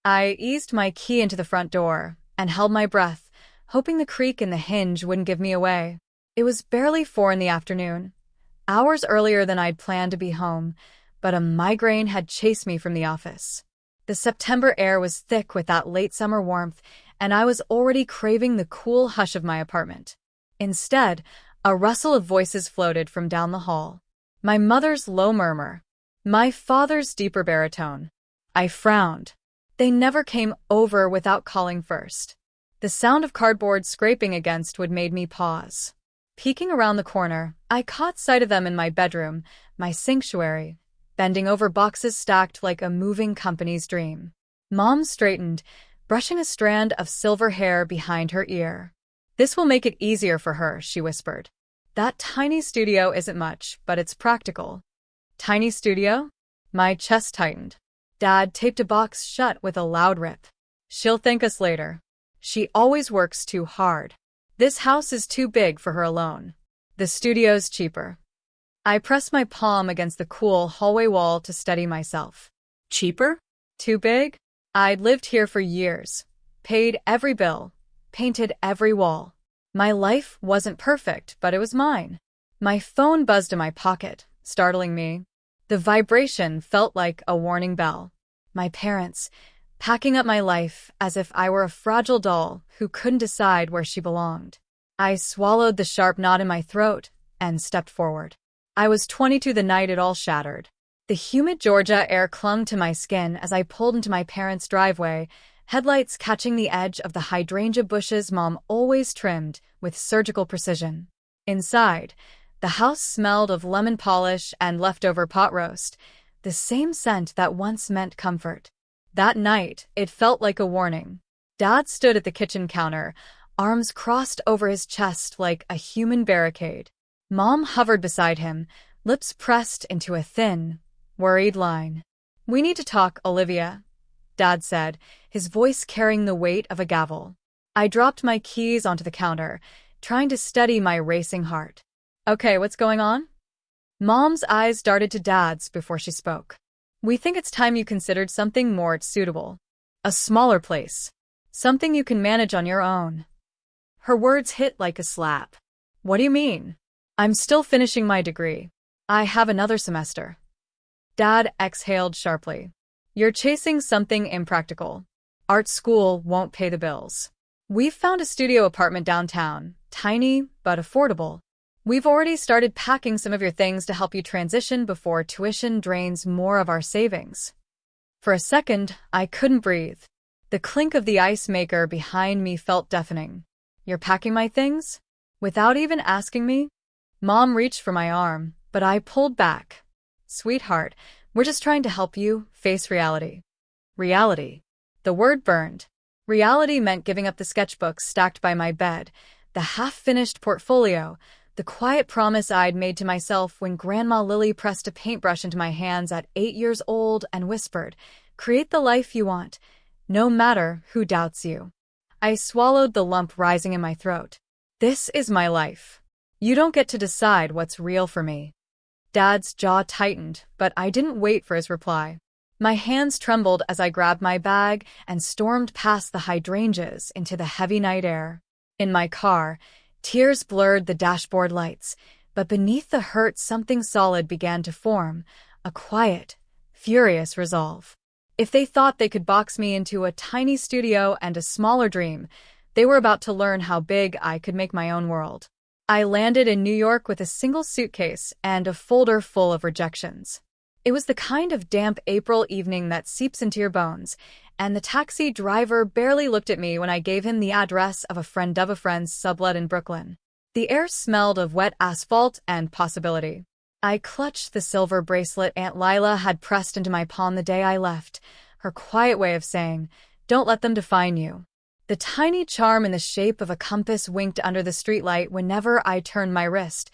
I eased my key into the front door and held my breath, hoping the creak in the hinge wouldn't give me away. It was barely 4 in the afternoon, hours earlier than I'd planned to be home, but a migraine had chased me from the office. The September air was thick with that late summer warmth, and I was already craving the cool hush of my apartment. Instead, a rustle of voices floated from down the hall. My mother's low murmur, my father's deeper baritone. I frowned. They never came over without calling first. The sound of cardboard scraping against wood made me pause. Peeking around the corner, I caught sight of them in my bedroom, my sanctuary, bending over boxes stacked like a moving company's dream. Mom straightened, brushing a strand of silver hair behind her ear. "This will make it easier for her," she whispered. "That tiny studio isn't much, but it's practical." "Tiny studio?" My chest tightened. Dad taped a box shut with a loud rip. "She'll thank us later. She always works too hard. This house is too big for her alone. The studio's cheaper." I pressed my palm against the cool hallway wall to steady myself. Cheaper? Too big? I'd lived here for years, paid every bill, painted every wall. My life wasn't perfect, but it was mine. My phone buzzed in my pocket, startling me. The vibration felt like a warning bell. My parents, packing up my life as if I were a fragile doll who couldn't decide where she belonged. I swallowed the sharp knot in my throat and stepped forward. I was 22 the night it all shattered. The humid Georgia air clung to my skin as I pulled into my parents' driveway, headlights catching the edge of the hydrangea bushes Mom always trimmed with surgical precision. Inside, the house smelled of lemon polish and leftover pot roast, the same scent that once meant comfort. That night, it felt like a warning. Dad stood at the kitchen counter, arms crossed over his chest like a human barricade. Mom hovered beside him, lips pressed into a thin, worried line. "We need to talk, Olivia," Dad said, his voice carrying the weight of a gavel. I dropped my keys onto the counter, trying to steady my racing heart. "Okay, what's going on?" Mom's eyes darted to Dad's before she spoke. "We think it's time you considered something more suitable. A smaller place. Something you can manage on your own." Her words hit like a slap. "What do you mean?" "I'm still finishing my degree. I have another semester." Dad exhaled sharply. "You're chasing something impractical. Art school won't pay the bills. We've found a studio apartment downtown, tiny but affordable. We've already started packing some of your things to help you transition before tuition drains more of our savings." For a second, I couldn't breathe. The clink of the ice maker behind me felt deafening. "You're packing my things?" Without even asking me? Mom reached for my arm, but I pulled back. "Sweetheart, we're just trying to help you face reality." Reality. The word burned. Reality meant giving up the sketchbooks stacked by my bed, the half-finished portfolio, the quiet promise I'd made to myself when Grandma Lily pressed a paintbrush into my hands at 8 years old and whispered, "Create the life you want, no matter who doubts you." I swallowed the lump rising in my throat. This is my life. You don't get to decide what's real for me. Dad's jaw tightened, but I didn't wait for his reply. My hands trembled as I grabbed my bag and stormed past the hydrangeas into the heavy night air. In my car, tears blurred the dashboard lights, but beneath the hurt something solid began to form, a quiet, furious resolve. If they thought they could box me into a tiny studio and a smaller dream, they were about to learn how big I could make my own world. I landed in New York with a single suitcase and a folder full of rejections. It was the kind of damp April evening that seeps into your bones, and the taxi driver barely looked at me when I gave him the address of a friend of a friend's sublet in Brooklyn. The air smelled of wet asphalt and possibility. I clutched the silver bracelet Aunt Lila had pressed into my palm the day I left, her quiet way of saying, "Don't let them define you." The tiny charm in the shape of a compass winked under the streetlight whenever I turned my wrist,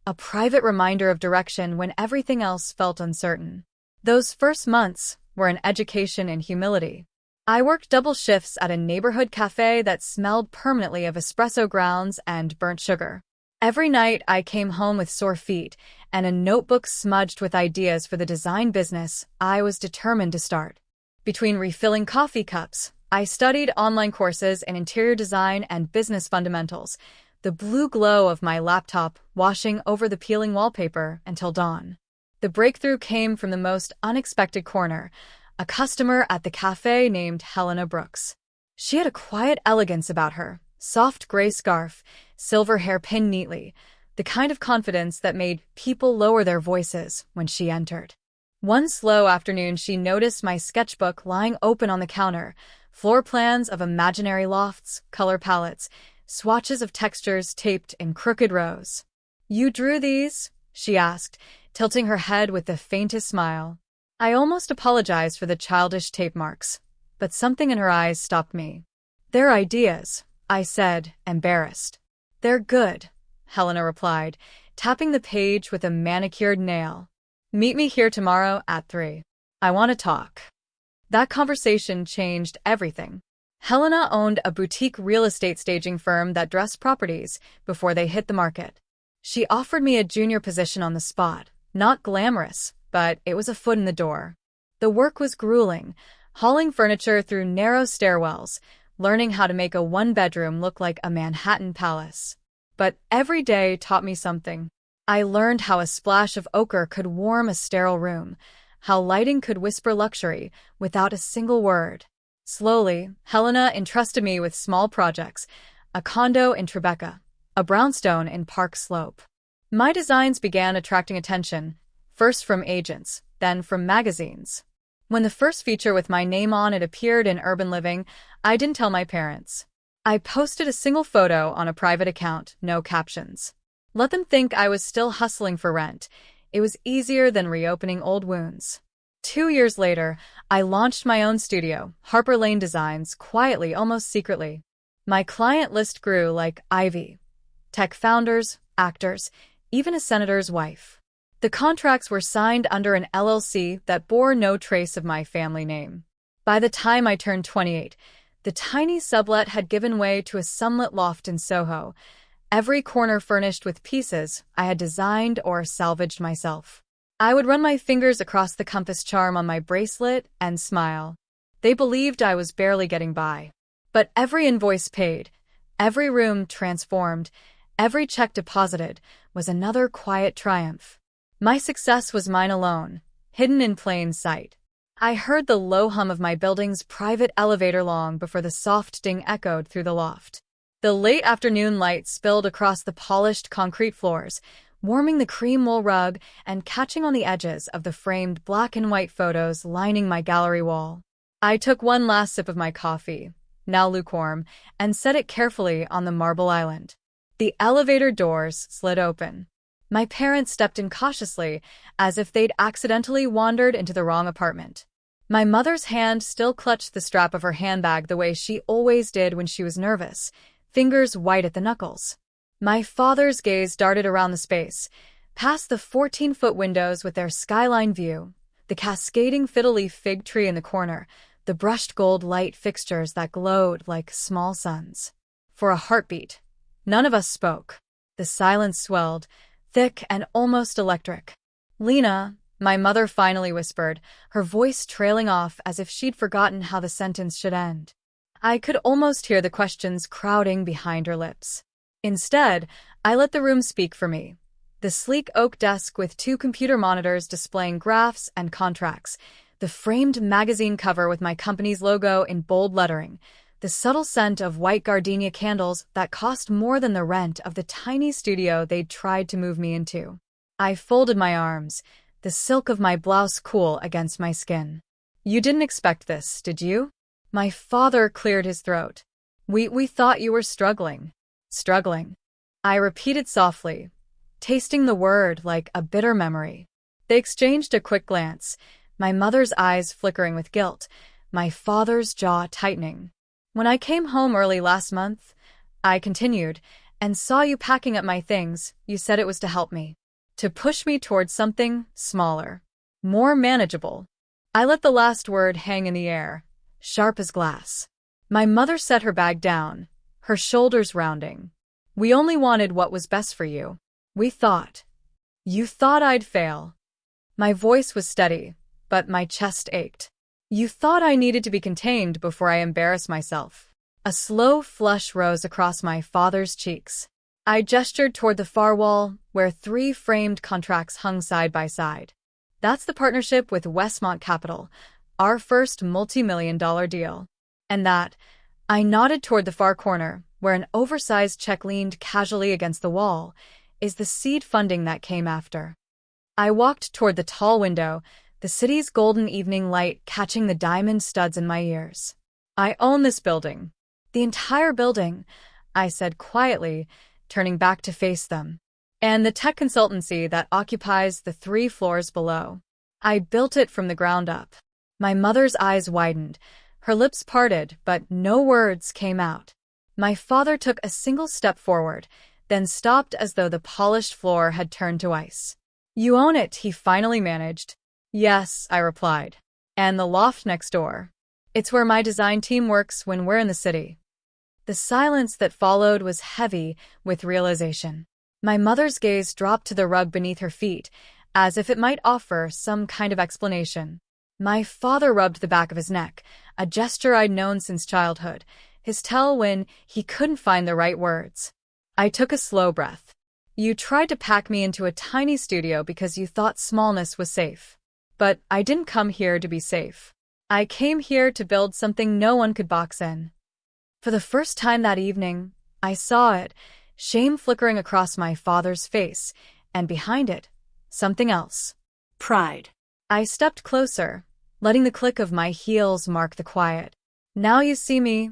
a private reminder of direction when everything else felt uncertain. Those first months were an education in humility. I worked double shifts at a neighborhood cafe that smelled permanently of espresso grounds and burnt sugar. Every night I came home with sore feet and a notebook smudged with ideas for the design business I was determined to start. Between refilling coffee cups, I studied online courses in interior design and business fundamentals, the blue glow of my laptop washing over the peeling wallpaper until dawn. The breakthrough came from the most unexpected corner, a customer at the cafe named Helena Brooks. She had a quiet elegance about her, soft gray scarf, silver hair pinned neatly, the kind of confidence that made people lower their voices when she entered. One slow afternoon, she noticed my sketchbook lying open on the counter, floor plans of imaginary lofts, color palettes, swatches of textures taped in crooked rows. "You drew these?" she asked, tilting her head with the faintest smile. I almost apologized for the childish tape marks, but something in her eyes stopped me. "They're ideas," I said, embarrassed. "They're good," Helena replied, tapping the page with a manicured nail. "Meet me here tomorrow at 3. I want to talk." That conversation changed everything. Helena owned a boutique real estate staging firm that dressed properties before they hit the market. She offered me a junior position on the spot, not glamorous, but it was a foot in the door. The work was grueling, hauling furniture through narrow stairwells, learning how to make a one-bedroom look like a Manhattan palace. But every day taught me something. I learned how a splash of ochre could warm a sterile room, how lighting could whisper luxury without a single word. Slowly, Helena entrusted me with small projects, a condo in Tribeca, a brownstone in Park Slope. My designs began attracting attention, first from agents, then from magazines. When the first feature with my name on it appeared in Urban Living, I didn't tell my parents. I posted a single photo on a private account, no captions. Let them think I was still hustling for rent. It was easier than reopening old wounds. 2 years later, I launched my own studio, Harper Lane Designs, quietly, almost secretly. My client list grew like ivy. Tech founders, actors, even a senator's wife. The contracts were signed under an LLC that bore no trace of my family name. By the time I turned 28, the tiny sublet had given way to a sunlit loft in Soho, every corner furnished with pieces I had designed or salvaged myself. I would run my fingers across the compass charm on my bracelet and smile. They believed I was barely getting by. But every invoice paid, every room transformed, every check deposited was another quiet triumph. My success was mine alone, hidden in plain sight. I heard the low hum of my building's private elevator long before the soft ding echoed through the loft. The late afternoon light spilled across the polished concrete floors, warming the cream wool rug and catching on the edges of the framed black and white photos lining my gallery wall. I took one last sip of my coffee, now lukewarm, and set it carefully on the marble island. The elevator doors slid open. My parents stepped in cautiously, as if they'd accidentally wandered into the wrong apartment. My mother's hand still clutched the strap of her handbag the way she always did when she was nervous, fingers white at the knuckles. My father's gaze darted around the space, past the 14-foot windows with their skyline view, the cascading fiddle-leaf fig tree in the corner, the brushed gold light fixtures that glowed like small suns. For a heartbeat, none of us spoke. The silence swelled, thick and almost electric. "Lena," my mother finally whispered, her voice trailing off as if she'd forgotten how the sentence should end. I could almost hear the questions crowding behind her lips. Instead, I let the room speak for me. The sleek oak desk with 2 computer monitors displaying graphs and contracts, the framed magazine cover with my company's logo in bold lettering, the subtle scent of white gardenia candles that cost more than the rent of the tiny studio they'd tried to move me into. I folded my arms, the silk of my blouse cool against my skin. "You didn't expect this, did you?" My father cleared his throat. We thought you were struggling." "Struggling," I repeated softly, tasting the word like a bitter memory. They exchanged a quick glance, my mother's eyes flickering with guilt, my father's jaw tightening. "When I came home early last month," I continued, "and saw you packing up my things, you said it was to help me. To push me towards something smaller, more manageable." I let the last word hang in the air, sharp as glass. My mother set her bag down, her shoulders rounding. "We only wanted what was best for you. We thought. You thought I'd fail." My voice was steady, but my chest ached. You thought I needed to be contained before I embarrassed myself. A slow flush rose across my father's cheeks. I gestured toward the far wall, where 3 framed contracts hung side by side. That's the partnership with Westmont Capital, our first multi-million-dollar deal. And that, I nodded toward the far corner, where an oversized check leaned casually against the wall, is the seed funding that came after. I walked toward the tall window, the city's golden evening light catching the diamond studs in my ears. I own this building. The entire building, I said quietly, turning back to face them. And the tech consultancy that occupies the 3 floors below. I built it from the ground up. My mother's eyes widened. Her lips parted, but no words came out. My father took a single step forward, then stopped as though the polished floor had turned to ice. You own it, he finally managed. Yes, I replied. And the loft next door. It's where my design team works when we're in the city. The silence that followed was heavy with realization. My mother's gaze dropped to the rug beneath her feet, as if it might offer some kind of explanation. My father rubbed the back of his neck, a gesture I'd known since childhood, his tell when he couldn't find the right words. I took a slow breath. You tried to pack me into a tiny studio because you thought smallness was safe. But I didn't come here to be safe. I came here to build something no one could box in. For the first time that evening, I saw it, shame flickering across my father's face, and behind it, something else. Pride. I stepped closer, letting the click of my heels mark the quiet. Now you see me,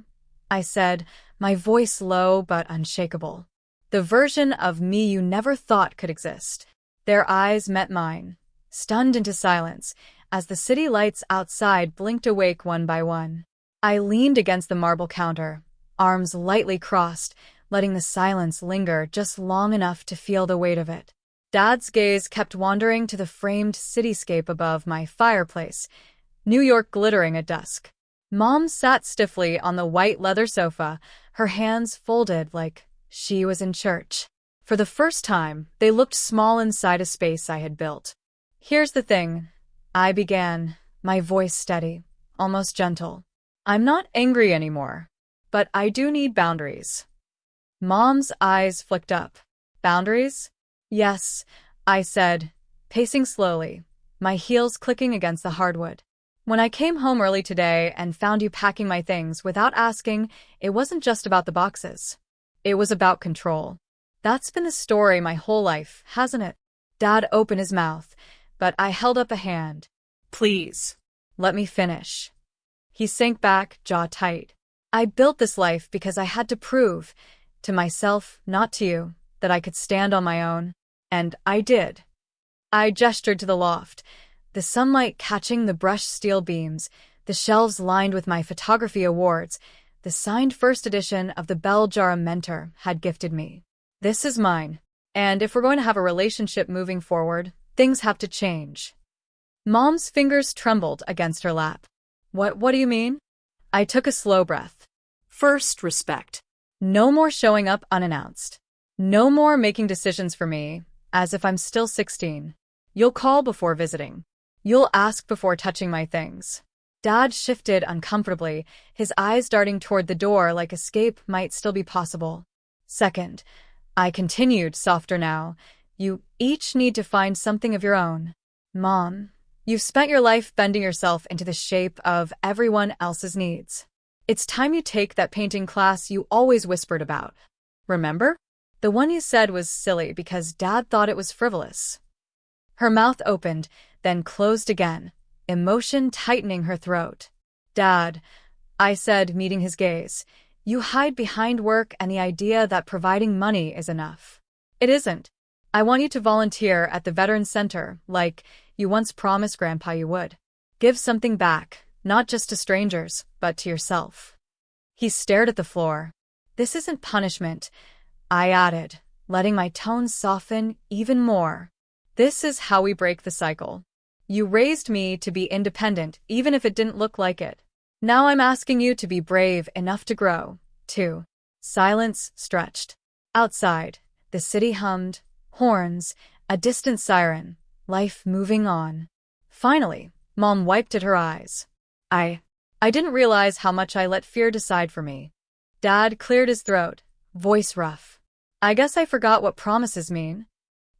I said, my voice low but unshakable. The version of me you never thought could exist. Their eyes met mine, stunned into silence, as the city lights outside blinked awake one by one. I leaned against the marble counter, arms lightly crossed, letting the silence linger just long enough to feel the weight of it. Dad's gaze kept wandering to the framed cityscape above my fireplace, New York glittering at dusk. Mom sat stiffly on the white leather sofa, her hands folded like she was in church. For the first time, they looked small inside a space I had built. Here's the thing, I began, my voice steady, almost gentle. I'm not angry anymore, but I do need boundaries. Mom's eyes flicked up. Boundaries? Yes, I said, pacing slowly, my heels clicking against the hardwood. When I came home early today and found you packing my things without asking, it wasn't just about the boxes. It was about control. That's been the story my whole life, hasn't it? Dad opened his mouth, but I held up a hand. Please, let me finish. He sank back, jaw tight. I built this life because I had to prove, to myself, not to you, that I could stand on my own. And I did. I gestured to the loft, the sunlight catching the brushed steel beams, the shelves lined with my photography awards, the signed first edition of the Bell Jar mentor had gifted me. This is mine, and if we're going to have a relationship moving forward, things have to change. Mom's fingers trembled against her lap. What do you mean? I took a slow breath. First, respect. No more showing up unannounced. No more making decisions for me, as if I'm still 16. You'll call before visiting. You'll ask before touching my things. Dad shifted uncomfortably, his eyes darting toward the door like escape might still be possible. Second, I continued, softer now, you each need to find something of your own. Mom, you've spent your life bending yourself into the shape of everyone else's needs. It's time you take that painting class you always whispered about. Remember? The one you said was silly because Dad thought it was frivolous. Her mouth opened, then closed again, emotion tightening her throat. Dad, I said, meeting his gaze, you hide behind work and the idea that providing money is enough. It isn't. I want you to volunteer at the Veterans Center, like you once promised Grandpa you would. Give something back, not just to strangers, but to yourself. He stared at the floor. This isn't punishment, I added, letting my tone soften even more. This is how we break the cycle. You raised me to be independent, even if it didn't look like it. Now I'm asking you to be brave enough to grow, too. Silence stretched. Outside, the city hummed, horns, a distant siren, life moving on. Finally, Mom wiped at her eyes. I didn't realize how much I let fear decide for me. Dad cleared his throat, voice rough. I guess I forgot what promises mean.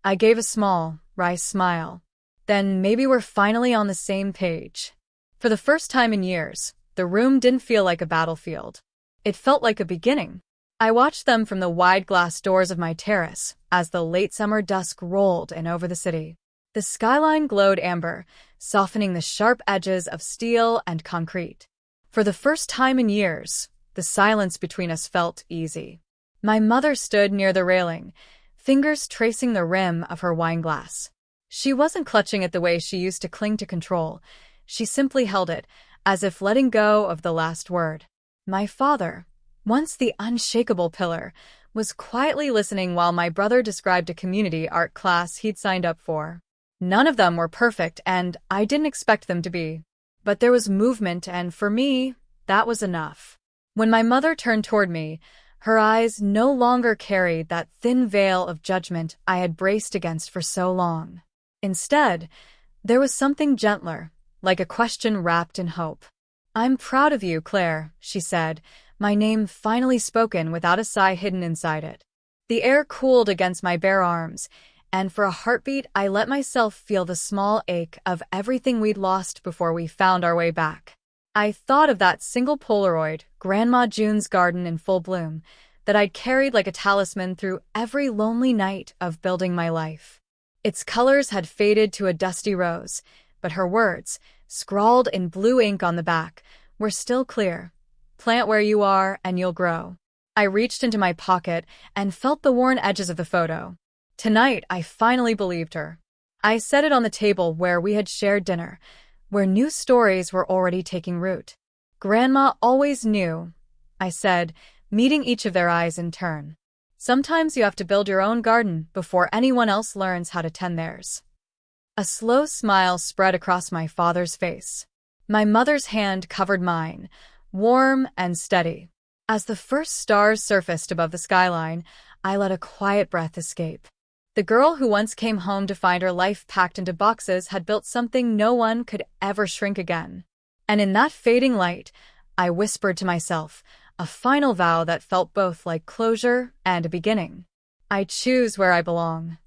I gave a small, wry smile. Then maybe we're finally on the same page. For the first time in years, the room didn't feel like a battlefield. It felt like a beginning. I watched them from the wide glass doors of my terrace as the late summer dusk rolled in over the city. The skyline glowed amber, softening the sharp edges of steel and concrete. For the first time in years, the silence between us felt easy. My mother stood near the railing, fingers tracing the rim of her wineglass. She wasn't clutching it the way she used to cling to control. She simply held it, as if letting go of the last word. My father, once the unshakable pillar, was quietly listening while my brother described a community art class he'd signed up for. None of them were perfect, and I didn't expect them to be. But there was movement, and for me, that was enough. When my mother turned toward me, her eyes no longer carried that thin veil of judgment I had braced against for so long. Instead, there was something gentler, like a question wrapped in hope. "I'm proud of you, Claire," she said, my name finally spoken without a sigh hidden inside it. The air cooled against my bare arms, and for a heartbeat I let myself feel the small ache of everything we'd lost before we found our way back. I thought of that single Polaroid, Grandma June's garden in full bloom, that I'd carried like a talisman through every lonely night of building my life. Its colors had faded to a dusty rose, but her words, scrawled in blue ink on the back, were still clear. "Plant where you are and you'll grow." I reached into my pocket and felt the worn edges of the photo. Tonight, I finally believed her. I set it on the table where we had shared dinner, where new stories were already taking root. "Grandma always knew," I said, meeting each of their eyes in turn. "Sometimes you have to build your own garden before anyone else learns how to tend theirs." A slow smile spread across my father's face. My mother's hand covered mine, warm and steady. As the first stars surfaced above the skyline, I let a quiet breath escape. The girl who once came home to find her life packed into boxes had built something no one could ever shrink again. And in that fading light, I whispered to myself, a final vow that felt both like closure and a beginning. "I choose where I belong."